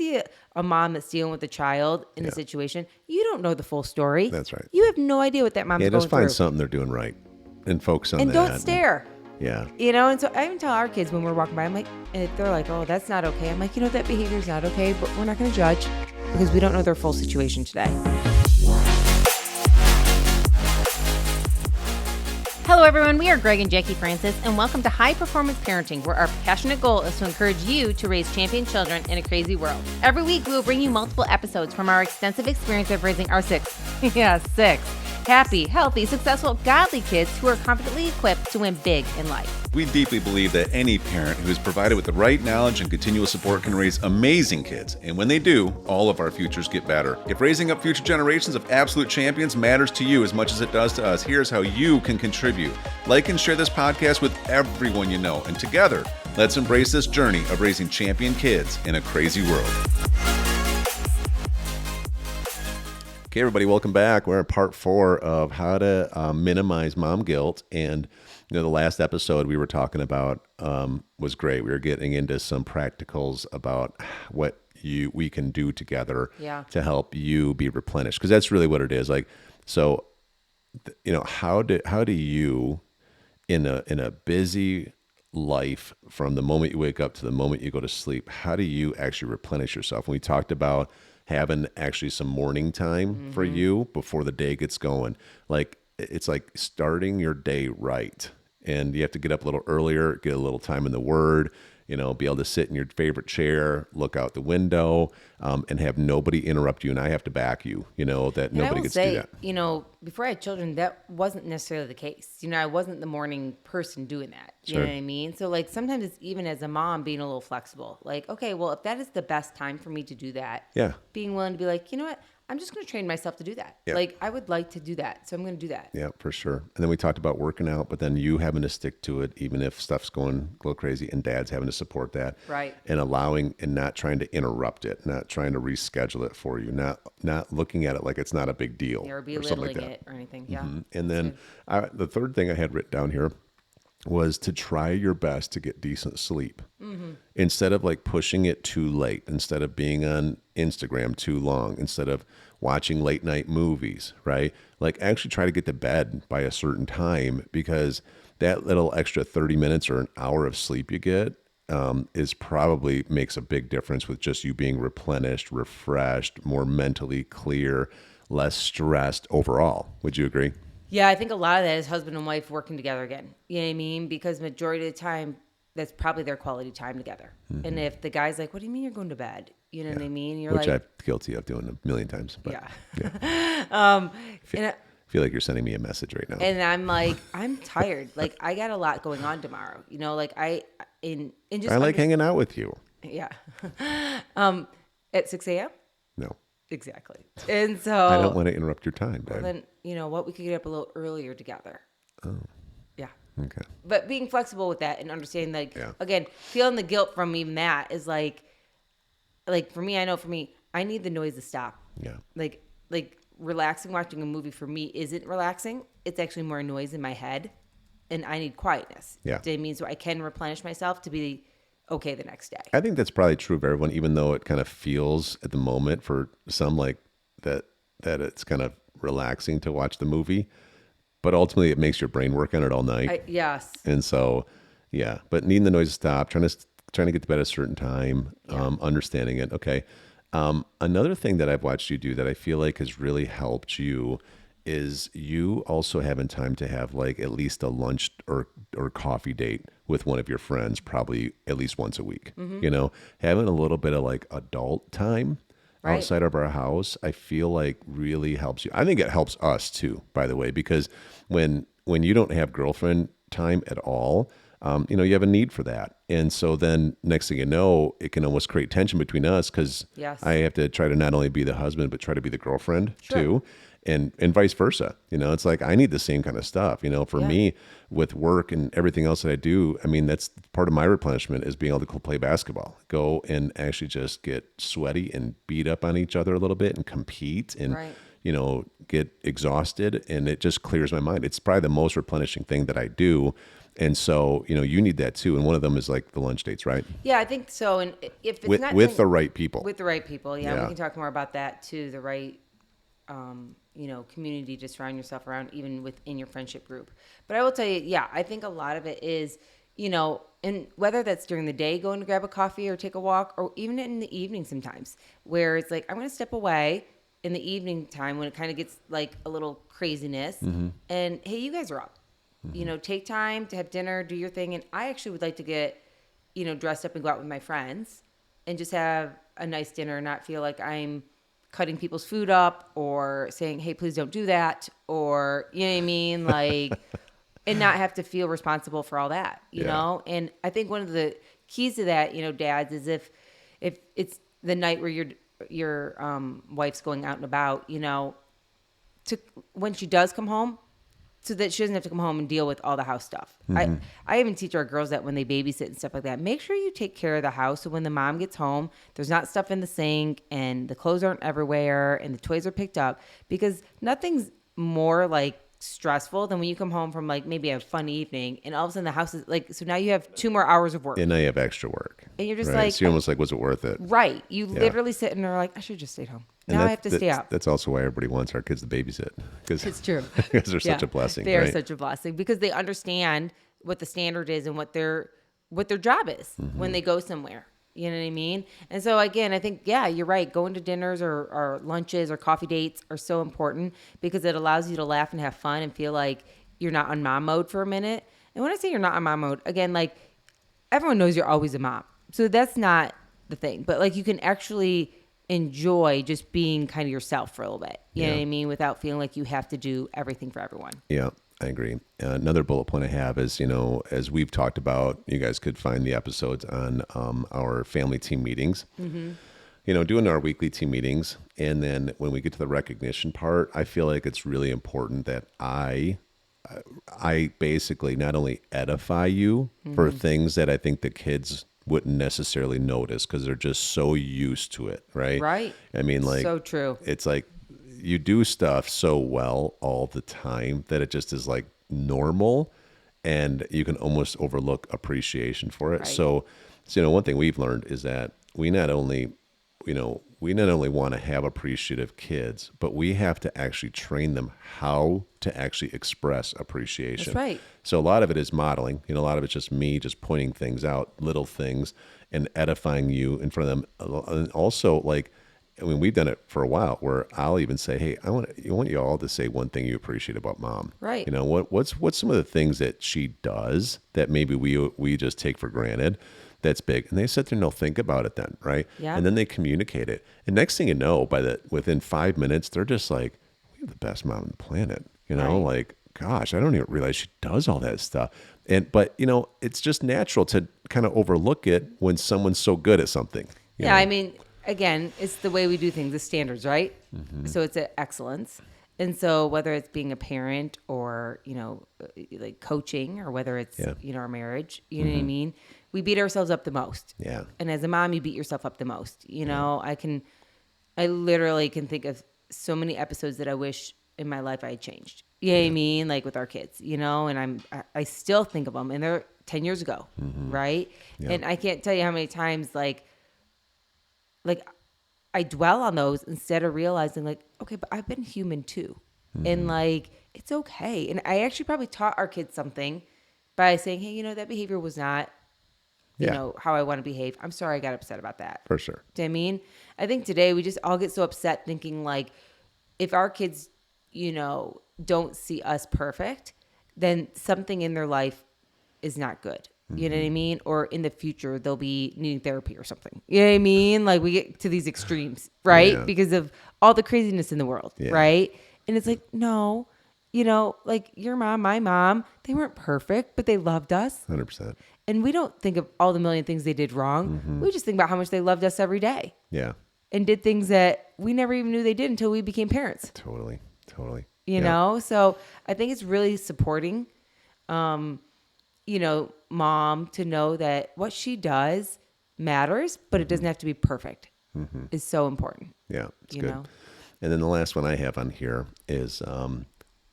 see a mom that's dealing with a child in a situation, you don't know the full story. That's right. You have no idea what that mom's going through. Just find something they're doing right and focus on and that. Don't stare. Yeah. And so I even tell our kids when we're walking by, I'm like, and they're like, oh, that's not okay. I'm like, that behavior is not okay, but we're not going to judge because we don't know their full situation today. Hello, everyone. We are Greg and Jacquie Francis, and welcome to High Performance Parenting, where our passionate goal is to encourage you to raise champion children in a crazy world. Every week, we will bring you multiple episodes from our extensive experience of raising our six happy, healthy, successful, godly kids who are confidently equipped to win big in life. We deeply believe that any parent who is provided with the right knowledge and continual support can raise amazing kids. And when they do, all of our futures get better. If raising up future generations of absolute champions matters to you as much as it does to us, here's how you can contribute. Like and share this podcast with everyone you know. And together, let's embrace this journey of raising champion kids in a crazy world. Okay, everybody, welcome back. We're in part 4 of how to minimize mom guilt. And the last episode we were talking about was great. We were getting into some practicals about what we can do together to help you be replenished, because that's really what it is. Like, so, how do you in a busy life, from the moment you wake up to the moment you go to sleep, how do you actually replenish yourself? And we talked about having actually some morning time for you before the day gets going. Like, it's like starting your day right. And you have to get up a little earlier, get a little time in the Word, be able to sit in your favorite chair, look out the window, and have nobody interrupt you. And I have to back you, that nobody gets to do that. Before I had children, that wasn't necessarily the case. I wasn't the morning person doing that. You know what I mean? So like sometimes it's even as a mom being a little flexible. Like, okay, well, if that is the best time for me to do that, being willing to be like, you know what? I'm just going to train myself to do that. Yeah. Like, I would like to do that, so I'm going to do that. Yeah, for sure. And then we talked about working out, but then you having to stick to it, even if stuff's going a little crazy, and dad's having to support that. Right. And allowing and not trying to interrupt it, not trying to reschedule it for you, not looking at it like it's not a big deal. Or belittling it or anything. Yeah. Mm-hmm. And then the third thing I had written down here was to try your best to get decent sleep. Instead of like pushing it too late, instead of being on Instagram too long, instead of watching late night movies, right? Like, actually try to get to bed by a certain time, because that little extra 30 minutes or an hour of sleep you get is probably makes a big difference with just you being replenished, refreshed, more mentally clear, less stressed overall. Would you agree? Yeah, I think a lot of that is husband and wife working together again. You know what I mean? Because majority of the time, that's probably their quality time together. And if the guy's like, what do you mean you're going to bed? You know what I mean? You're Which like, I'm guilty of doing a million times. But I feel like you're sending me a message right now. And I'm like, I'm tired. Like, I got a lot going on tomorrow. Like I like hanging out with you. Yeah. At 6 a.m.? No. Exactly. And so I don't want to interrupt your time, babe. Then, we could get up a little earlier together. Oh. Yeah. Okay. But being flexible with that and understanding, again, feeling the guilt from even that is like for me, I need the noise to stop. Yeah. Like relaxing, watching a movie for me isn't relaxing. It's actually more noise in my head, and I need quietness. Yeah. It means so I can replenish myself to be okay the next day. I think that's probably true of everyone, even though it kind of feels at the moment for some like that it's kind of relaxing to watch the movie, but ultimately it makes your brain work on it all night. Yes. And so, but needing the noise to stop, trying to get to bed at a certain time, understanding it. Okay. Another thing that I've watched you do that I feel like has really helped you is you also having time to have like at least a lunch or coffee date with one of your friends, probably at least once a week. Having a little bit of like adult time outside of our house, I feel like really helps you. I think it helps us too, by the way, because when you don't have girlfriend time at all, you have a need for that. And so then next thing you know, it can almost create tension between us, because I have to try to not only be the husband, but try to be the girlfriend too. And vice versa. It's like I need the same kind of stuff. For me, with work and everything else that I do, I mean, that's part of my replenishment is being able to go play basketball, go and actually just get sweaty and beat up on each other a little bit and compete and get exhausted, and it just clears my mind. It's probably the most replenishing thing that I do. And so, you need that too. And one of them is like the lunch dates, right? Yeah, I think so. And if it's not with the right people. With the right people, yeah. We can talk more about that too. The right, community to surround yourself around, even within your friendship group. But I will tell you, yeah, I think a lot of it is, and whether that's during the day, going to grab a coffee or take a walk, or even in the evening sometimes, where it's like, I'm going to step away in the evening time when it kind of gets like a little craziness. Mm-hmm. And hey, you guys are up. Mm-hmm. Take time to have dinner, do your thing. And I actually would like to get, dressed up and go out with my friends and just have a nice dinner and not feel like I'm cutting people's food up or saying, hey, please don't do that. Or, you know what I mean? Like, and not have to feel responsible for all that, you know? And I think one of the keys to that, dads, is if it's the night where your wife's going out and about, when she does come home, so that she doesn't have to come home and deal with all the house stuff. Mm-hmm. I even teach our girls that when they babysit and stuff like that, make sure you take care of the house. So when the mom gets home, there's not stuff in the sink and the clothes aren't everywhere and the toys are picked up, because nothing's more like stressful than when you come home from like maybe a fun evening and all of a sudden the house is like, so now you have 2 more hours of work. And now you have extra work. And you're just right? like, so you're almost like, was it worth it? Right. You literally sit and are like, I should have just stayed home. Now I have to stay out. That's also why everybody wants our kids to babysit. It's true. Because they're such a blessing. They are such a blessing because they understand what the standard is and what their job is when they go somewhere. You know what I mean? And so again, I think, you're right. Going to dinners or lunches or coffee dates are so important because it allows you to laugh and have fun and feel like you're not on mom mode for a minute. And when I say you're not on mom mode, again, like everyone knows you're always a mom. So that's not the thing. But like you can actually enjoy just being kind of yourself for a little bit. You know what I mean? Without feeling like you have to do everything for everyone. Yeah, I agree. Another bullet point I have is, as we've talked about, you guys could find the episodes on our family team meetings, doing our weekly team meetings. And then when we get to the recognition part, I feel like it's really important that I basically not only edify you for things that I think the kids wouldn't necessarily notice because they're just so used to it, right? Right. I mean, like, so true. It's like you do stuff so well all the time that it just is like normal, and you can almost overlook appreciation for it. Right. So, one thing we've learned is that we not only want to have appreciative kids, but we have to actually train them how to actually express appreciation. That's right. So a lot of it is modeling. A lot of it's just me just pointing things out, little things, and edifying you in front of them. And also, we've done it for a while where I'll even say, hey, I want you all to say one thing you appreciate about mom. Right. What's some of the things that she does that maybe we just take for granted that's big? And they sit there and they'll think about it then, right? Yeah. And then they communicate it. And next thing you know, within 5 minutes, they're just like, we have the best mom on the planet. Right. Like, gosh, I don't even realize she does all that stuff. But it's just natural to kind of overlook it when someone's so good at something. You know? I mean, again, it's the way we do things, the standards, right? Mm-hmm. So it's an excellence. And so whether it's being a parent or, like coaching, or whether it's, our marriage, you know what I mean? We beat ourselves up the most. Yeah. And as a mom, you beat yourself up the most. I literally can think of so many episodes that I wish in my life I had changed. You know what I mean? Like with our kids, and I still think of them, and they're 10 years ago, right? Yeah. And I can't tell you how many times like I dwell on those instead of realizing like, okay, but I've been human too. And like, it's okay. And I actually probably taught our kids something by saying, hey, that behavior was not, how I want to behave. I'm sorry I got upset about that. For sure. Do you know what I mean? I think today we just all get so upset thinking like, if our kids, don't see us perfect, then something in their life is not good. You know what I mean? Or in the future, they'll be needing therapy or something. You know what I mean? Like we get to these extremes, right? Yeah. Because of all the craziness in the world, right? And it's like, no, like your mom, my mom, they weren't perfect, but they loved us. 100%. And we don't think of all the million things they did wrong. We just think about how much they loved us every day. Yeah. And did things that we never even knew they did until we became parents. Totally. You know? So I think it's really supporting, mom to know that what she does matters, but it doesn't have to be perfect is so important. Yeah. It's good. And then the last one I have on here is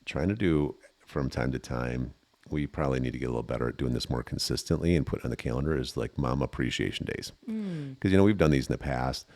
trying to do from time to time. We probably need to get a little better at doing this more consistently and put it on the calendar is like mom appreciation days. Because, we've done these in the past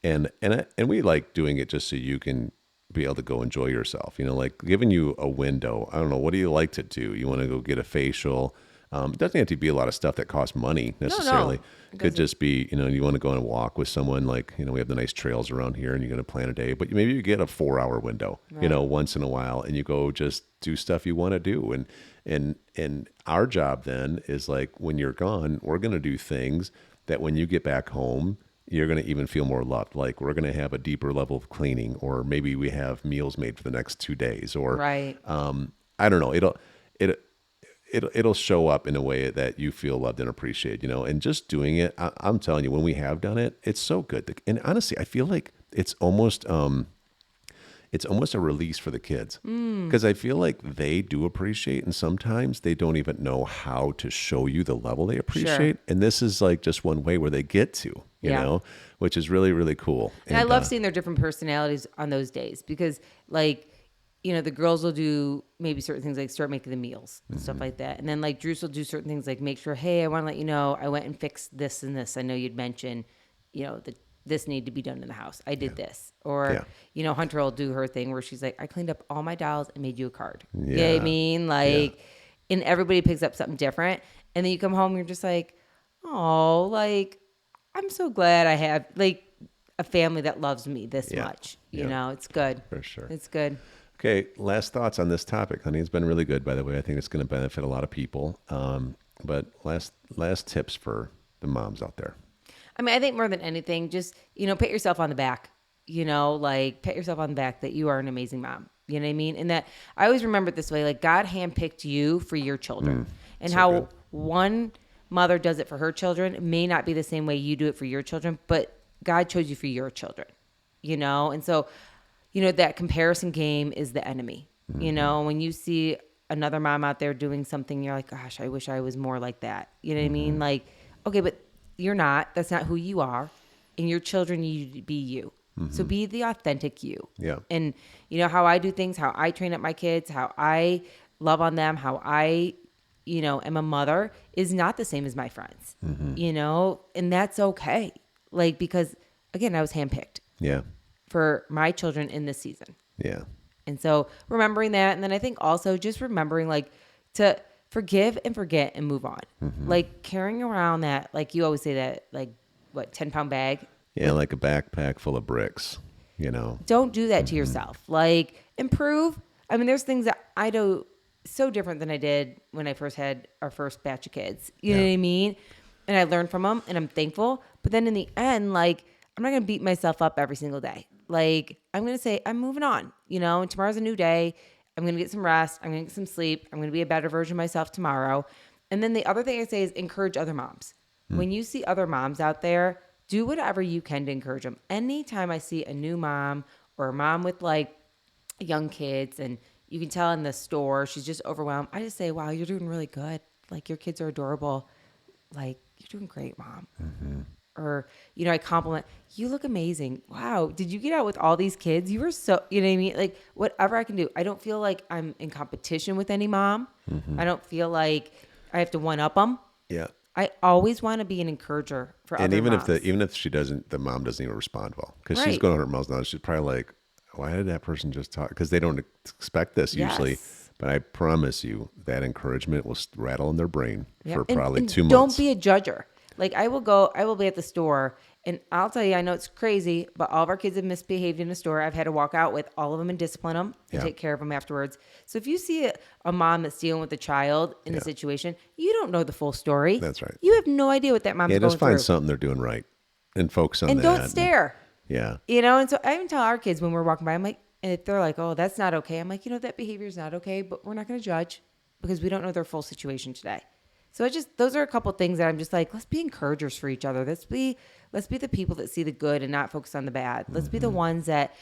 and we like doing it just so you can be able to go enjoy yourself, like giving you a window. I don't know. What do you like to do? You want to go get a facial? It doesn't have to be a lot of stuff that costs money necessarily. No, it could just be, you want to go on a walk with someone like, we have the nice trails around here and you're going to plan a day, but maybe you get a 4-hour window, once in a while and you go just do stuff you want to do. And our job then is like, when you're gone, we're going to do things that when you get back home, you're going to even feel more loved. Like we're going to have a deeper level of cleaning, or maybe we have meals made for the next 2 days, or, right. I don't know. It'll show up in a way that you feel loved and appreciated, and just doing it. I'm telling you, when we have done it, it's so good. And honestly, I feel like it's almost a release for the kids, because I feel like they do appreciate, and sometimes they don't even know how to show you the level they appreciate. Sure. And this is like just one way where they get to, you know, which is really, really cool. And I love seeing their different personalities on those days, because like, the girls will do maybe certain things like start making the meals and stuff like that. And then like Drews will do certain things like make sure, hey, I want to let you know I went and fixed this and this. I know you'd mentioned, that this needed to be done in the house. I did this. Or, Hunter will do her thing where she's like, I cleaned up all my dolls and made you a card. Yeah. You know what I mean? Like, and everybody picks up something different. And then you come home and you're just like, oh, like, I'm so glad I have like a family that loves me this much. You know, it's good. For sure. It's good. Okay, last thoughts on this topic, honey. It's been really good, by the way. I think it's going to benefit a lot of people. But last tips for the moms out there. I mean, I think more than anything, just, pat yourself on the back, like pat yourself on the back that you are an amazing mom. You know what I mean? And that I always remember it this way, like God handpicked you for your children, and so how good. One mother does it for her children may not be the same way you do it for your children, but God chose you for your children, and so, that comparison game is the enemy. When you see another mom out there doing something, you're like, gosh, I wish I was more like that. You know what I mean? Like, okay, but you're not. That's not who you are. And your children need to be you. So be the authentic you. Yeah. And how I do things, how I train up my kids, how I love on them, how I, am a mother is not the same as my friends, and that's okay. Like, because again, I was handpicked. Yeah. For my children in this season. Yeah. And so remembering that. And then I think also just remembering like to forgive and forget and move on. Like carrying around that, like you always say that, like what, 10-pound bag? Yeah. Like a backpack full of bricks, Don't do that to yourself. Like improve. I mean, there's things that I do so different than I did when I first had our first batch of kids. You know what I mean? And I learned from them and I'm thankful. But then in the end, like, I'm not going to beat myself up every single day. Like, I'm going to say, I'm moving on, and tomorrow's a new day. I'm going to get some rest. I'm going to get some sleep. I'm going to be a better version of myself tomorrow. And then the other thing I say is encourage other moms. When you see other moms out there, do whatever you can to encourage them. Anytime I see a new mom or a mom with like young kids and you can tell in the store, she's just overwhelmed. I just say, wow, you're doing really good. Like your kids are adorable. Like you're doing great, mom. Or, I compliment, you look amazing. Wow. Did you get out with all these kids? You were so, you know what I mean? Like whatever I can do. I don't feel like I'm in competition with any mom. I don't feel like I have to one up them. Yeah. I always want to be an encourager for other moms. And even if she doesn't, the mom doesn't even respond well because she's going 100 miles an hour. She's probably like, why did that person just talk? Because they don't expect this usually. But I promise you that encouragement will rattle in their brain for probably 2 months. Don't be a judger. Like I will be at the store and I'll tell you, I know it's crazy, but all of our kids have misbehaved in the store. I've had to walk out with all of them and discipline them and take care of them afterwards. So if you see a mom that's dealing with a child in a situation, you don't know the full story. That's right. You have no idea what that mom's going through. Just find something they're doing right and focus on that. And don't stare. Yeah. And so I even tell our kids when we're walking by, I'm like, and if they're like, oh, that's not okay. I'm like, that behavior is not okay, but we're not going to judge because we don't know their full situation today. So those are a couple of things that I'm just like, let's be encouragers for each other. Let's be the people that see the good and not focus on the bad. Let's be the ones that,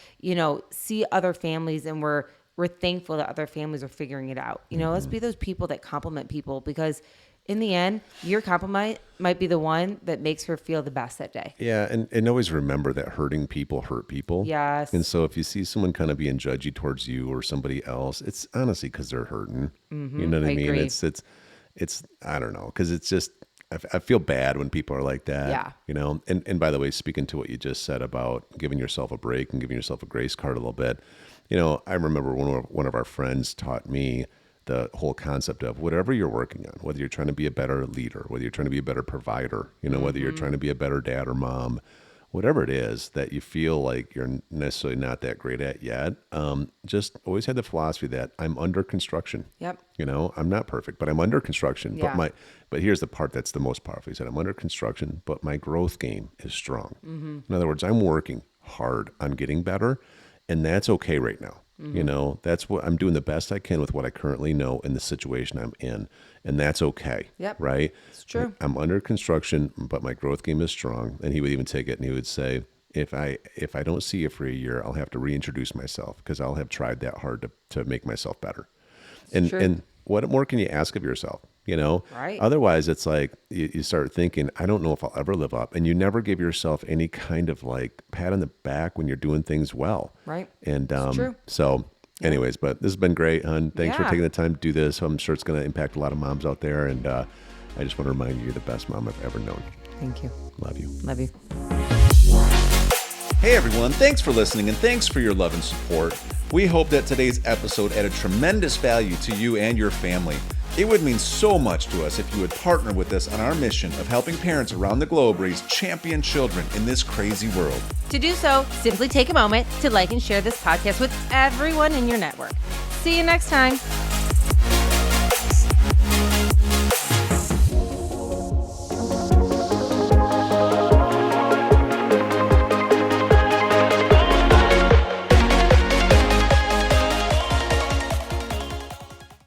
see other families and we're thankful that other families are figuring it out. Let's be those people that compliment people because in the end, your compliment might be the one that makes her feel the best that day. Yeah, and always remember that hurting people hurt people. Yes. And so if you see someone kind of being judgy towards you or somebody else, it's honestly because they're hurting. You know what I mean? agree. It's I don't know, because it's just, I feel bad when people are like that. Yeah. You know, and by the way, speaking to what you just said about giving yourself a break and giving yourself a grace card a little bit, you know, I remember one of our friends taught me the whole concept of whatever you're working on, whether you're trying to be a better leader, whether you're trying to be a better provider, you know, whether you're trying to be a better dad or mom, whatever it is that you feel like you're necessarily not that great at yet, just always had the philosophy that I'm under construction. Yep. You know, I'm not perfect, but I'm under construction. Yeah. But here's the part that's the most powerful. He said, I'm under construction, but my growth game is strong. In other words, I'm working hard on getting better, and that's okay right now. You know, that's what I'm doing the best I can with what I currently know in the situation I'm in. And that's okay. Yep. Right? It's true. I'm under construction, but my growth game is strong. And he would even take it and he would say, if I don't see you for a year, I'll have to reintroduce myself because I'll have tried that hard to make myself better. And what more can you ask of yourself? You know, Right. Otherwise it's like you start thinking, I don't know if I'll ever live up, and you never give yourself any kind of like pat on the back when you're doing things well. Right. And true. so anyways, but this has been great, hon. Thanks for Yeah. taking the time to do this. I'm sure it's going to impact a lot of moms out there. And I just want to remind you, you're the best mom I've ever known. Thank you. Love you. Love you. Hey everyone, thanks for listening and thanks for your love and support. We hope that today's episode added tremendous value to you and your family. It would mean so much to us if you would partner with us on our mission of helping parents around the globe raise champion children in this crazy world. To do so, simply take a moment to like and share this podcast with everyone in your network. See you next time.